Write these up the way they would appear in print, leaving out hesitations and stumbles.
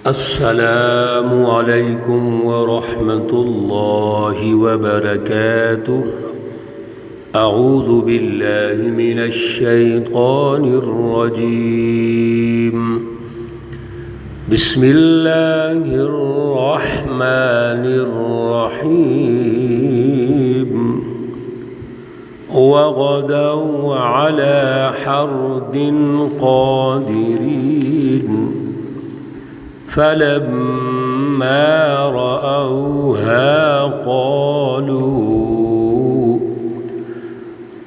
السلام علیکم ورحمۃ اللہ وبرکاتہ۔ اعوذ باللہ من الشیطان الرجیم۔ بسم اللہ الرحمن الرحیم۔ وغدوا على حرد قادرین فلما رأوها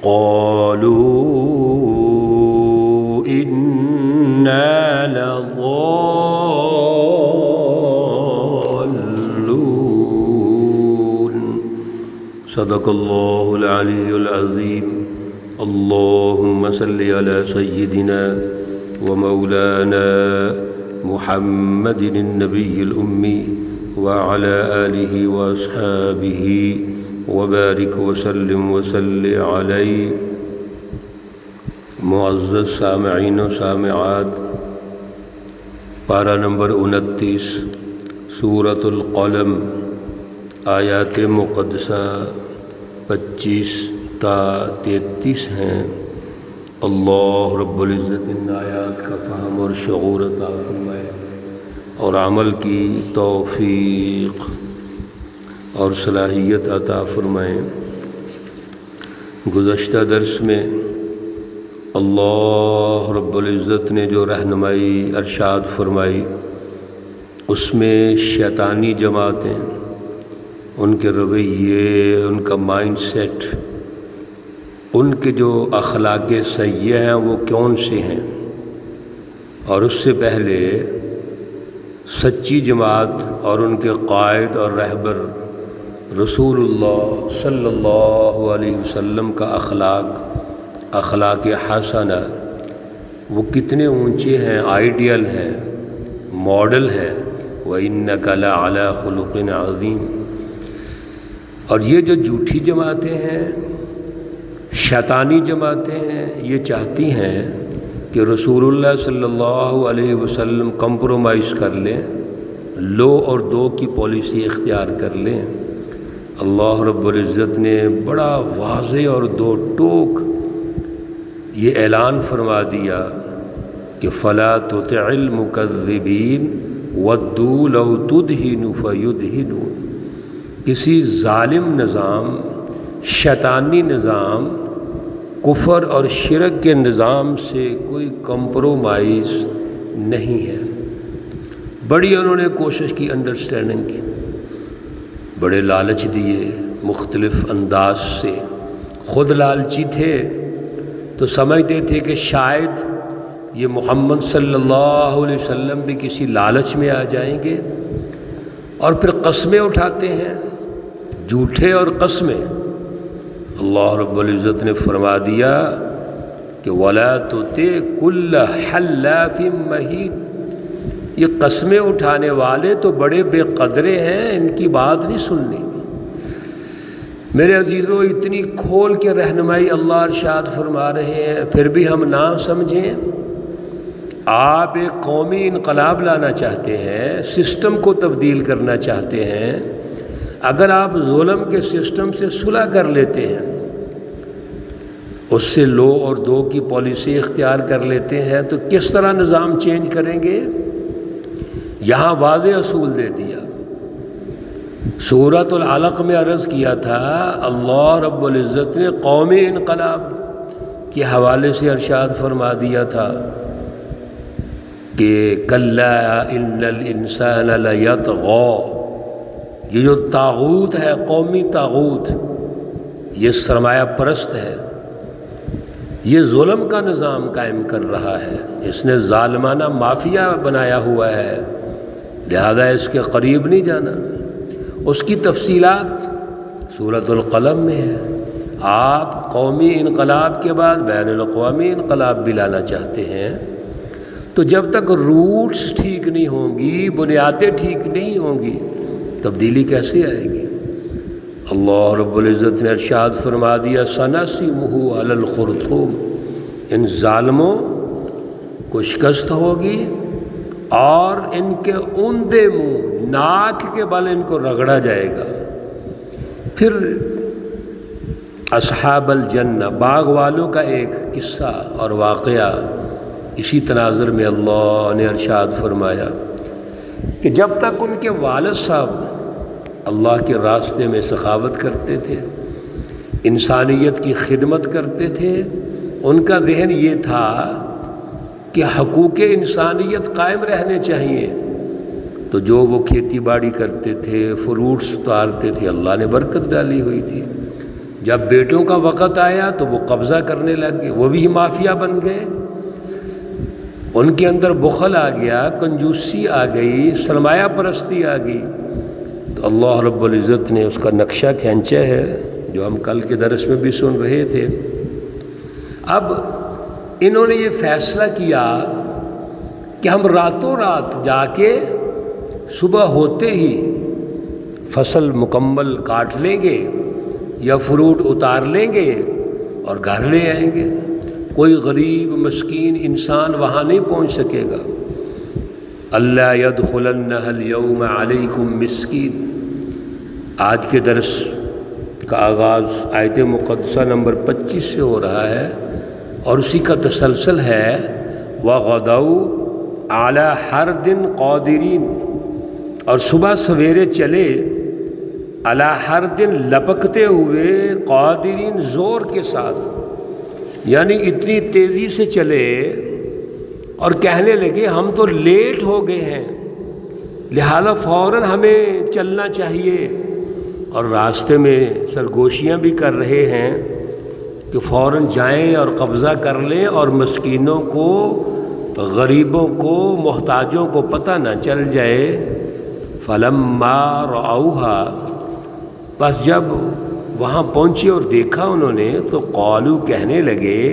قالوا إنا لضالون۔ صدق اللہ العلی العظیم۔ اللہم صل علی سیدنا ومولانا محمد النبی الأمی وعلى آلہ واصحابہ وبارک وسلم وصلی علیہ۔ معزز سامعین و سامعات، پارہ نمبر 29 سورۃ القلم، آیات مقدسہ 25 تا 33 ہیں۔ اللہ رب العزت ان آیات کا فہم اور شعور عطا فرمائے اور عمل کی توفیق اور صلاحیت عطا فرمائے۔ گزشتہ درس میں اللہ رب العزت نے جو رہنمائی ارشاد فرمائی، اس میں شیطانی جماعتیں، ان کے رویے، ان کا مائنڈ سیٹ، ان کے جو اخلاق سیئہ ہیں وہ کون سے ہیں، اور اس سے پہلے سچی جماعت اور ان کے قائد اور رہبر رسول اللہ صلی اللہ علیہ وسلم کا اخلاق حسنہ وہ کتنے اونچے ہیں، آئیڈیل ہیں، ماڈل ہیں۔ وَإِنَّكَ لَعَلَىٰ خُلُقٍ عَظِيمٍ۔ اور یہ جو جھوٹی جماعتیں ہیں، شیطانی جماعتیں ہیں، یہ چاہتی ہیں کہ رسول اللہ صلی اللہ علیہ وسلم کمپرومائز کر لیں، لو اور دو کی پالیسی اختیار کر لیں۔ اللہ رب العزت نے بڑا واضح اور دو ٹوک یہ اعلان فرما دیا کہ فَلَا تُطِعِ الْمُكَذِّبِينَ وَدُّوا لَوْ تُدْهِنُ فَيُدْهِنُونَ۔ کسی ظالم نظام، شیطانی نظام، کفر اور شرک کے نظام سے کوئی کمپرومائز نہیں ہے۔ بڑی انہوں نے کوشش کی، انڈرسٹینڈنگ کی، بڑے لالچ دیے مختلف انداز سے۔ خود لالچی تھے تو سمجھتے تھے کہ شاید یہ محمد صلی اللہ علیہ وسلم بھی کسی لالچ میں آ جائیں گے، اور پھر قسمیں اٹھاتے ہیں، جھوٹے اور قسمیں۔ اللہ رب العزت نے فرما دیا کہ وَلَا تُطِعْ كُلَّ حَلَّافٍ مَّهِينٍ۔ یہ قسمیں اٹھانے والے تو بڑے بے قدرے ہیں، ان کی بات نہیں سننی۔ میرے عزیزو، اتنی کھول کے رہنمائی اللہ ارشاد فرما رہے ہیں، پھر بھی ہم نہ سمجھیں۔ آپ ایک قومی انقلاب لانا چاہتے ہیں، سسٹم کو تبدیل کرنا چاہتے ہیں۔ اگر آپ ظلم کے سسٹم سے صلح کر لیتے ہیں، اس سے لو اور دو کی پالیسی اختیار کر لیتے ہیں، تو کس طرح نظام چینج کریں گے؟ یہاں واضح اصول دے دیا۔ سورۃ العلق میں عرض کیا تھا، اللہ رب العزت نے قومی انقلاب کے حوالے سے ارشاد فرما دیا تھا کہ کَلَّا إِنَّ الْإِنسَانَ لَيَطْغَىٰ۔ یہ جو طاغوت ہے، قومی طاغوت، یہ سرمایہ پرست ہے، یہ ظلم کا نظام قائم کر رہا ہے، اس نے ظالمانہ مافیا بنایا ہوا ہے، لہذا اس کے قریب نہیں جانا۔ اس کی تفصیلات سورۃ القلم میں ہے۔ آپ قومی انقلاب کے بعد بین الاقوامی انقلاب بھی لانا چاہتے ہیں، تو جب تک روٹس ٹھیک نہیں ہوں گی، بنیادیں ٹھیک نہیں ہوں گی، تبدیلی کیسے آئے گی؟ اللہ رب العزت نے ارشاد فرما دیا سَنَسِمُهُ عَلَى الْخُرْطُومِ، ان ظالموں کو شکست ہوگی اور ان کے اوندے منہ ناک کے بل ان کو رگڑا جائے گا۔ پھر اصحاب الجنہ باغ والوں کا ایک قصہ اور واقعہ اسی تناظر میں اللہ نے ارشاد فرمایا کہ جب تک ان کے والد صاحب اللہ کے راستے میں سخاوت کرتے تھے، انسانیت کی خدمت کرتے تھے، ان کا ذہن یہ تھا کہ حقوق انسانیت قائم رہنے چاہیے، تو جو وہ کھیتی باڑی کرتے تھے، فروٹس اتارتے تھے، اللہ نے برکت ڈالی ہوئی تھی۔ جب بیٹوں کا وقت آیا تو وہ قبضہ کرنے لگ گئے، وہ بھی مافیا بن گئے، ان کے اندر بخل آ گیا، کنجوسی آ گئی، سرمایہ پرستی آ گئی، تو اللہ رب العزت نے اس کا نقشہ کھینچا ہے جو ہم کل کے درس میں بھی سن رہے تھے۔ اب انہوں نے یہ فیصلہ کیا کہ ہم راتوں رات جا کے صبح ہوتے ہی فصل مکمل کاٹ لیں گے یا فروٹ اتار لیں گے اور گھر لے آئیں گے، کوئی غریب مسکین انسان وہاں نہیں پہنچ سکے گا۔ اللہ يدخلنها اليوم علیکم مسکین، آج کے درس کا آغاز آیت مقدسہ نمبر 25 سے ہو رہا ہے اور اسی کا تسلسل ہے وَغَدَوْا عَلَى حَرْدٍ قَادِرِينَ، اور صبح سویرے چلے علی حرد لپکتے ہوئے، قادرین زور کے ساتھ، یعنی اتنی تیزی سے چلے اور کہنے لگے ہم تو لیٹ ہو گئے ہیں لہذا فوراً ہمیں چلنا چاہیے، اور راستے میں سرگوشیاں بھی کر رہے ہیں کہ فوراً جائیں اور قبضہ کر لیں اور مسکینوں کو، غریبوں کو، محتاجوں کو پتہ نہ چل جائے۔ فَلَمَّا رَأَوْهَا، بس جب وہاں پہنچے اور دیکھا انہوں نے تو قالو کہنے لگے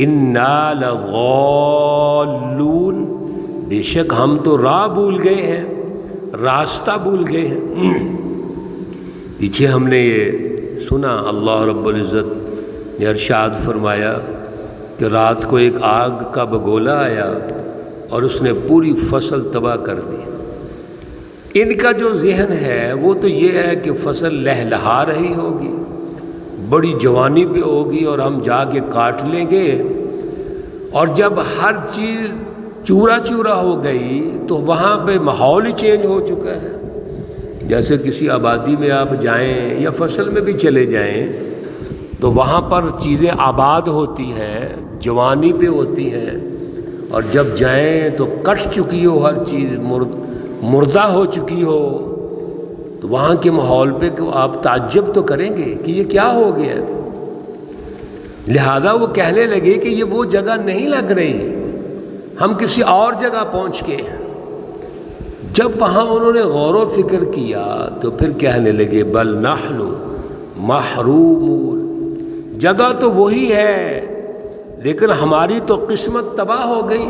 اِنَّا لَضَالُّونَ، بے شک ہم تو راہ بھول گئے ہیں، راستہ بھول گئے ہیں۔ پیچھے ہم نے یہ سنا اللہ رب العزت نے ارشاد فرمایا کہ رات کو ایک آگ کا بگولا آیا اور اس نے پوری فصل تباہ کر دی۔ ان کا جو ذہن ہے وہ تو یہ ہے کہ فصل لہلہا رہی ہوگی، بڑی جوانی پہ ہوگی اور ہم جا کے کاٹ لیں گے، اور جب ہر چیز چورا چورا ہو گئی تو وہاں پہ ماحول ہی چینج ہو چکا ہے۔ جیسے کسی آبادی میں آپ جائیں یا فصل میں بھی چلے جائیں تو وہاں پر چیزیں آباد ہوتی ہیں، جوانی پہ ہوتی ہیں، اور جب جائیں تو کٹ چکی ہو ہر چیز، مردہ ہو چکی ہو، تو وہاں کے ماحول پہ آپ تعجب تو کریں گے کہ یہ کیا ہو گیا۔ لہذا وہ کہنے لگے کہ یہ وہ جگہ نہیں لگ رہی، ہم کسی اور جگہ پہنچ گئے ہیں۔ جب وہاں انہوں نے غور و فکر کیا تو پھر کہنے لگے بل نحن محرومون، جگہ تو وہی ہے لیکن ہماری تو قسمت تباہ ہو گئی،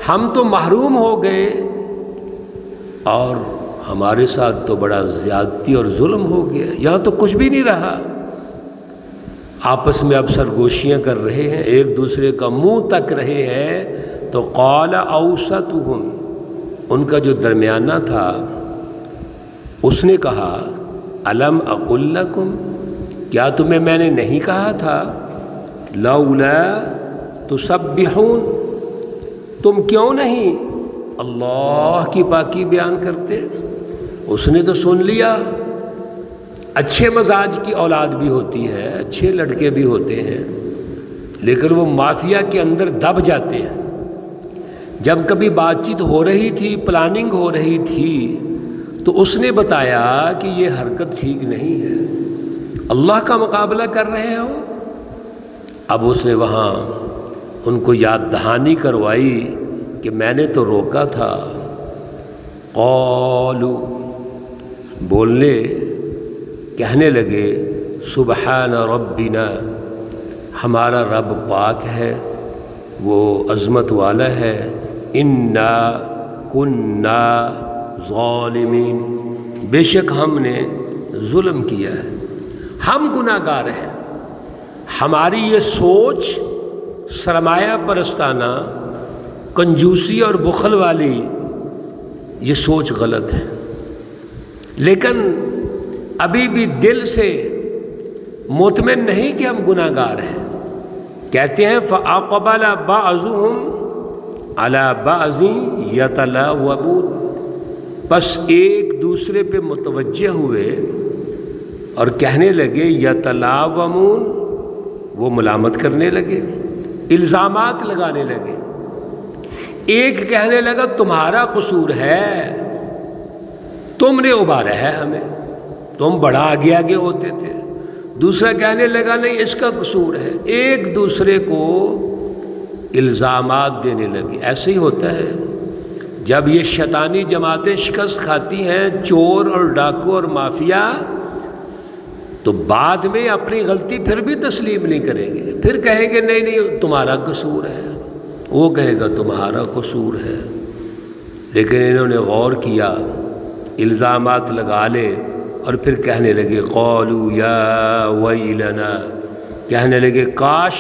ہم تو محروم ہو گئے اور ہمارے ساتھ تو بڑا زیادتی اور ظلم ہو گیا، یہاں تو کچھ بھی نہیں رہا۔ آپس میں اب سرگوشیاں کر رہے ہیں، ایک دوسرے کا منہ تک رہے ہیں، تو قال اوسطہم، ان کا جو درمیانہ تھا اس نے کہا الم اقل لکم، کیا تمہیں میں نے نہیں کہا تھا لولا تسبحون، تم کیوں نہیں اللہ کی پاکی بیان کرتے؟ اس نے تو سن لیا، اچھے مزاج کی اولاد بھی ہوتی ہے، اچھے لڑکے بھی ہوتے ہیں، لیکن وہ مافیا کے اندر دب جاتے ہیں۔ جب کبھی بات چیت ہو رہی تھی، پلاننگ ہو رہی تھی، تو اس نے بتایا کہ یہ حرکت ٹھیک نہیں ہے، اللہ کا مقابلہ کر رہے ہو۔ اب اس نے وہاں ان کو یاد دہانی کروائی کہ میں نے تو روکا تھا۔ قالو، بولنے کہنے لگے سبحان ربنا، ہمارا رب پاک ہے، وہ عظمت والا ہے، انا کنا ظالمین، بے شک ہم نے ظلم کیا ہے، ہم گناہ گار ہیں، ہماری یہ سوچ سرمایہ پرستانہ کنجوسی اور بخل والی یہ سوچ غلط ہے، لیکن ابھی بھی دل سے مطمئن نہیں کہ ہم گناہ گار ہیں۔ کہتے ہیں فَأَقْبَلَ بَعْضُهُمْ عَلَى بَعْضٍ يَتَلَاوَمُونَ، پس ایک دوسرے پہ متوجہ ہوئے اور کہنے لگے یتلاومون، وہ ملامت کرنے لگے، الزامات لگانے لگے۔ ایک کہنے لگا تمہارا قصور ہے، تم نے ابھارا ہے ہمیں، تم بڑا آگے آگے ہوتے تھے۔ دوسرا کہنے لگا نہیں اس کا قصور ہے۔ ایک دوسرے کو الزامات دینے لگے۔ ایسے ہی ہوتا ہے جب یہ شیطانی جماعتیں شکست کھاتی ہیں، چور اور ڈاکو اور مافیا، تو بعد میں اپنی غلطی پھر بھی تسلیم نہیں کریں گے، پھر کہیں گے نہیں نہیں تمہارا قصور ہے، وہ کہے گا تمہارا قصور ہے۔ لیکن انہوں نے غور کیا، الزامات لگا لے اور پھر کہنے لگے قالوا یا ویلنا، کہنے لگے کاش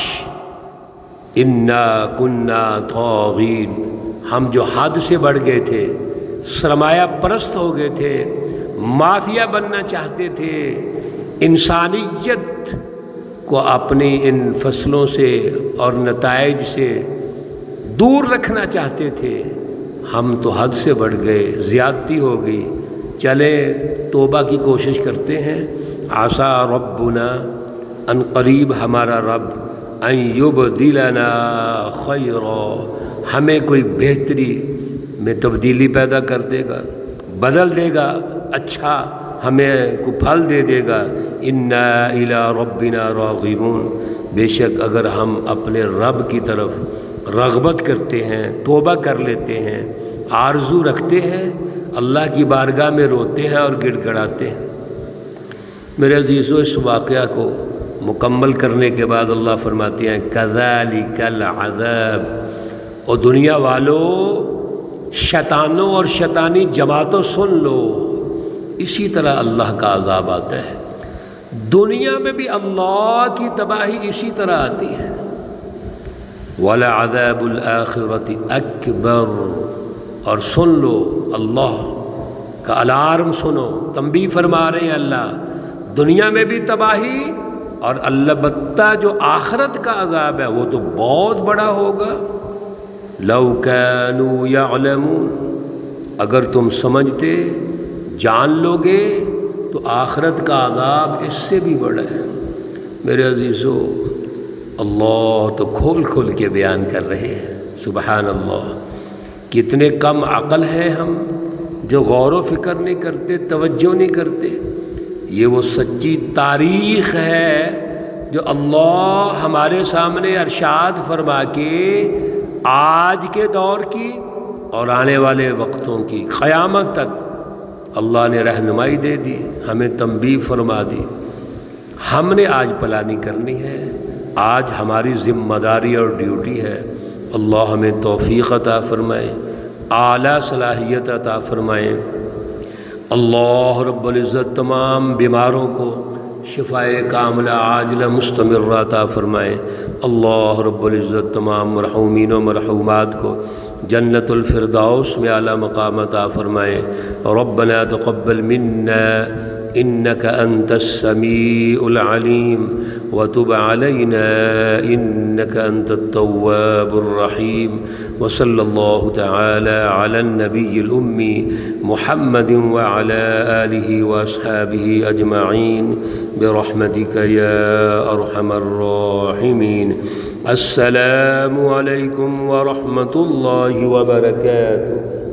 انا کنا طاغین، ہم جو حد سے بڑھ گئے تھے، سرمایہ پرست ہو گئے تھے، مافیا بننا چاہتے تھے، انسانیت کو اپنی ان فصلوں سے اور نتائج سے دور رکھنا چاہتے تھے، ہم تو حد سے بڑھ گئے، زیادتی ہو گئی، چلے توبہ کی کوشش کرتے ہیں۔ عسى ربنا، ان قریب ہمارا رب، ان یبدلنا خیرا، ہمیں کوئی بہتری میں تبدیلی پیدا کر دے گا، بدل دے گا، اچھا ہمیں کو پھل دے دے گا۔ انا الی ربنا راغبون، بے شک اگر ہم اپنے رب کی طرف رغبت کرتے ہیں، توبہ کر لیتے ہیں، آرزو رکھتے ہیں، اللہ کی بارگاہ میں روتے ہیں اور گڑ گڑاتے ہیں۔ میرے عزیزو، اس واقعہ کو مکمل کرنے کے بعد اللہ فرماتے ہیں کذالک العذاب، اور دنیا والوں، شیطانوں اور شیطانی جماعتوں سن لو، اسی طرح اللہ کا عذاب آتا ہے۔ دنیا میں بھی اللہ کی تباہی اسی طرح آتی ہے۔ وَلَعَذَابُ الْآخِرَةِ أَكْبَرُ، اور سن لو اللہ کا الارم سنو، تنبیہ فرما رہے ہیں اللہ، دنیا میں بھی تباہی، اور البتہ جو آخرت کا عذاب ہے وہ تو بہت بڑا ہوگا۔ لَوْ كَانُوا يَعْلَمُونَ، اگر تم سمجھتے، جان لو گے تو آخرت کا عذاب اس سے بھی بڑا ہے۔ میرے عزیزو، اللہ تو کھول کھول کے بیان کر رہے ہیں، سبحان اللہ۔ کتنے کم عقل ہیں ہم جو غور و فکر نہیں کرتے، توجہ نہیں کرتے۔ یہ وہ سچی تاریخ ہے جو اللہ ہمارے سامنے ارشاد فرما کے آج کے دور کی اور آنے والے وقتوں کی، قیامت تک اللہ نے رہنمائی دے دی، ہمیں تنبیہ فرما دی۔ ہم نے آج پلاننگ کرنی ہے، آج ہماری ذمہ داری اور ڈیوٹی ہے۔ اللہ ہمیں توفیق عطا فرمائے، اعلیٰ صلاحیت عطا فرمائے۔ اللہ رب العزت تمام بیماروں کو شفائے کاملہ عاجلہ مستمرہ عطا فرمائے۔ اللہ رب العزت تمام مرحومین و مرحومات کو جنت الفردوس میں اعلیٰ مقام عطا فرمائے۔ ربنا تقبل منا انك انت السميع العليم وتب علينا انك انت التواب الرحيم، وصلى الله تعالى على النبي الأمي محمد وعلى آله وأصحابه أجمعين برحمتك يا أرحم الراحمين۔ السلام عليكم ورحمة الله وبركاته۔